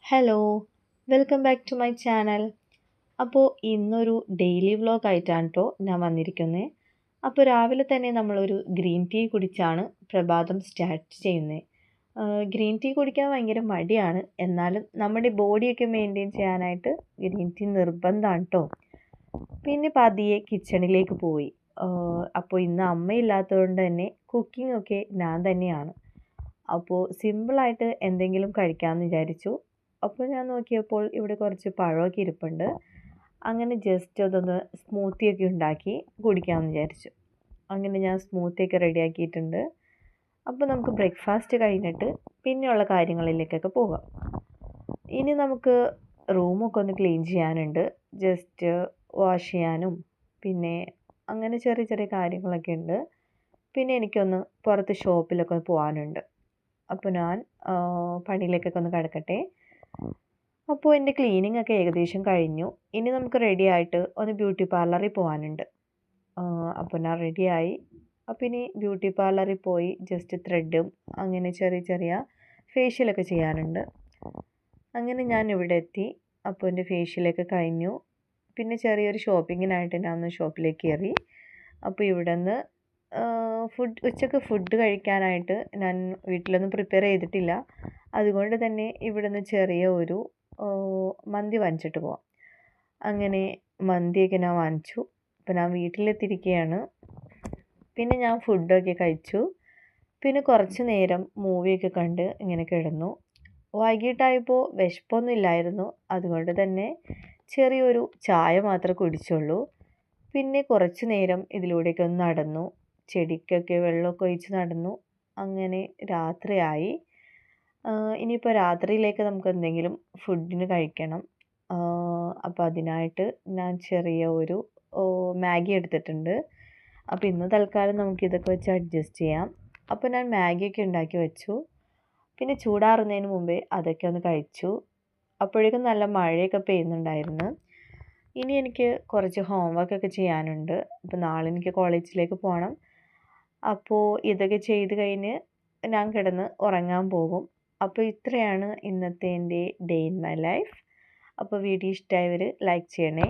Hello, welcome back to my channel. അപ്പോൾ ഇന്നൊരു daily vlog ആയിട്ടാണ് കേട്ടോ ഞാൻ വന്നിരിക്കുന്നത്. അപ്പോൾ രാവിലെ തന്നെ നമ്മളൊരു ഗ്രീൻ ടീ കുടിച്ചാണ് പ്രഭാതം സ്റ്റാർട്ട് ചെയ്യുന്നത്. ഗ്രീൻ ടീ കുടിക്കാൻ ഭയങ്കര മടിയാണ്, എന്നാലും നമ്മുടെ ബോഡിയൊക്കെ മെയിൻറ്റെയിൻ ചെയ്യാനായിട്ട് ഗ്രീൻ ടീ നിർബന്ധമാണ് കേട്ടോ. പിന്നെ പതിയെ കിച്ചണിലേക്ക് പോയി. അപ്പോൾ ഇന്ന് അമ്മയില്ലാത്തതുകൊണ്ട് തന്നെ കുക്കിംഗ് ഒക്കെ ഞാൻ തന്നെയാണ്. അപ്പോൾ സിമ്പിളായിട്ട് എന്തെങ്കിലും കഴിക്കാമെന്ന് വിചാരിച്ചു. അപ്പോൾ ഞാൻ നോക്കിയപ്പോൾ ഇവിടെ കുറച്ച് പഴമൊക്കെ ഇരിപ്പുണ്ട്. അങ്ങനെ ജസ്റ്റ് അതൊന്ന് സ്മൂത്തിയൊക്കെ ഉണ്ടാക്കി കുടിക്കാമെന്ന് വിചാരിച്ചു. അങ്ങനെ ഞാൻ സ്മൂത്തിയൊക്കെ റെഡിയാക്കിയിട്ടുണ്ട്. അപ്പോൾ നമുക്ക് ബ്രേക്ക്ഫാസ്റ്റ് കഴിഞ്ഞിട്ട് പിന്നെയുള്ള കാര്യങ്ങളിലേക്കൊക്കെ പോകാം. ഇനി നമുക്ക് റൂമൊക്കെ ഒന്ന് ക്ലീൻ ചെയ്യാനുണ്ട്. ജസ്റ്റ് വാഷ് ചെയ്യാനും പിന്നെ അങ്ങനെ ചെറിയ ചെറിയ കാര്യങ്ങളൊക്കെ ഉണ്ട്. പിന്നെ എനിക്കൊന്ന് പുറത്ത് ഷോപ്പിലൊക്കെ പോകാനുണ്ട്. അപ്പോൾ ഞാൻ പണിയിലേക്കൊക്കെ ഒന്ന് കിടക്കട്ടെ. അപ്പോൾ എൻ്റെ ക്ലീനിങ് ഒക്കെ ഏകദേശം കഴിഞ്ഞു. ഇനി നമുക്ക് റെഡി ആയിട്ട് ഒന്ന് ബ്യൂട്ടി പാർലറിൽ പോകാനുണ്ട്. അപ്പോൾ ഞാൻ റെഡിയായി. അപ്പോൾ ഇനി ബ്യൂട്ടി പാർലറിൽ പോയി ജസ്റ്റ് ത്രെഡും അങ്ങനെ ചെറിയ ചെറിയ ഫേഷ്യലൊക്കെ ചെയ്യാനുണ്ട്. അങ്ങനെ ഞാൻ ഇവിടെ എത്തി. അപ്പോൾ എൻ്റെ ഫേഷ്യലൊക്കെ കഴിഞ്ഞു. പിന്നെ ചെറിയൊരു ഷോപ്പിങ്ങിനായിട്ട് ഞാൻ ഒന്ന് ഷോപ്പിലേക്ക് കയറി. അപ്പോൾ ഇവിടെ നിന്ന് ഉച്ചക്ക് ഫുഡ് കഴിക്കാനായിട്ട് ഞാൻ വീട്ടിലൊന്നും പ്രിപ്പയർ ചെയ്തിട്ടില്ല. അതുകൊണ്ട് തന്നെ ഇവിടെ നിന്ന് ചെറിയ ഒരു മന്തി വാങ്ങിച്ചിട്ട് പോവാം. അങ്ങനെ മന്തിയൊക്കെ ഞാൻ വാങ്ങിച്ചു. അപ്പോൾ ഞാൻ വീട്ടിലെത്തിയിരിക്കുകയാണ്. പിന്നെ ഞാൻ ഫുഡൊക്കെ കഴിച്ചു. പിന്നെ കുറച്ച് നേരം മൂവിയൊക്കെ കണ്ട് ഇങ്ങനെ കിടന്നു. വൈകിട്ടായപ്പോൾ വിശപ്പൊന്നും ഇല്ലായിരുന്നു. അതുകൊണ്ട് തന്നെ ചെറിയൊരു ചായ മാത്രമേ കുടിച്ചുള്ളൂ. പിന്നെ കുറച്ച് നേരം ഇതിലൂടെയൊക്കെ ഒന്ന് നടന്നു. ചെടിക്കൊക്കെ വെള്ളമൊക്കെ ഒഴിച്ച് നടന്നു. അങ്ങനെ രാത്രിയായി. ഇനിയിപ്പോൾ രാത്രിയിലേക്ക് നമുക്ക് എന്തെങ്കിലും ഫുഡിന് കഴിക്കണം. അപ്പോൾ അതിനായിട്ട് ഞാൻ ചെറിയ ഒരു മാഗി എടുത്തിട്ടുണ്ട്. അപ്പോൾ ഇന്ന് തൽക്കാലം നമുക്കിതൊക്കെ വെച്ച് അഡ്ജസ്റ്റ് ചെയ്യാം. അപ്പോൾ ഞാൻ മാഗിയൊക്കെ ഉണ്ടാക്കി വെച്ചു. പിന്നെ ചൂടാറുന്നതിന് മുമ്പേ അതൊക്കെ ഒന്ന് കഴിച്ചു. അപ്പോഴേക്കും നല്ല മഴയൊക്കെ പെയ്യുന്നുണ്ടായിരുന്നു. ഇനി എനിക്ക് കുറച്ച് ഹോംവർക്കൊക്കെ ചെയ്യാനുണ്ട്. അപ്പോൾ നാളെ എനിക്ക് കോളേജിലേക്ക് പോകണം. അപ്പോൾ ഇതൊക്കെ ചെയ്ത് കഴിഞ്ഞ് ഞാൻ കിടന്ന് ഉറങ്ങാൻ പോകും. അപ്പോൾ ഇത്രയാണ് ഇന്നത്തെ എൻ്റെ ഡേ ഇൻ മൈ ലൈഫ്. അപ്പോൾ വീഡിയോ ഇഷ്ടമായവർ ലൈക്ക് ചെയ്യണേ.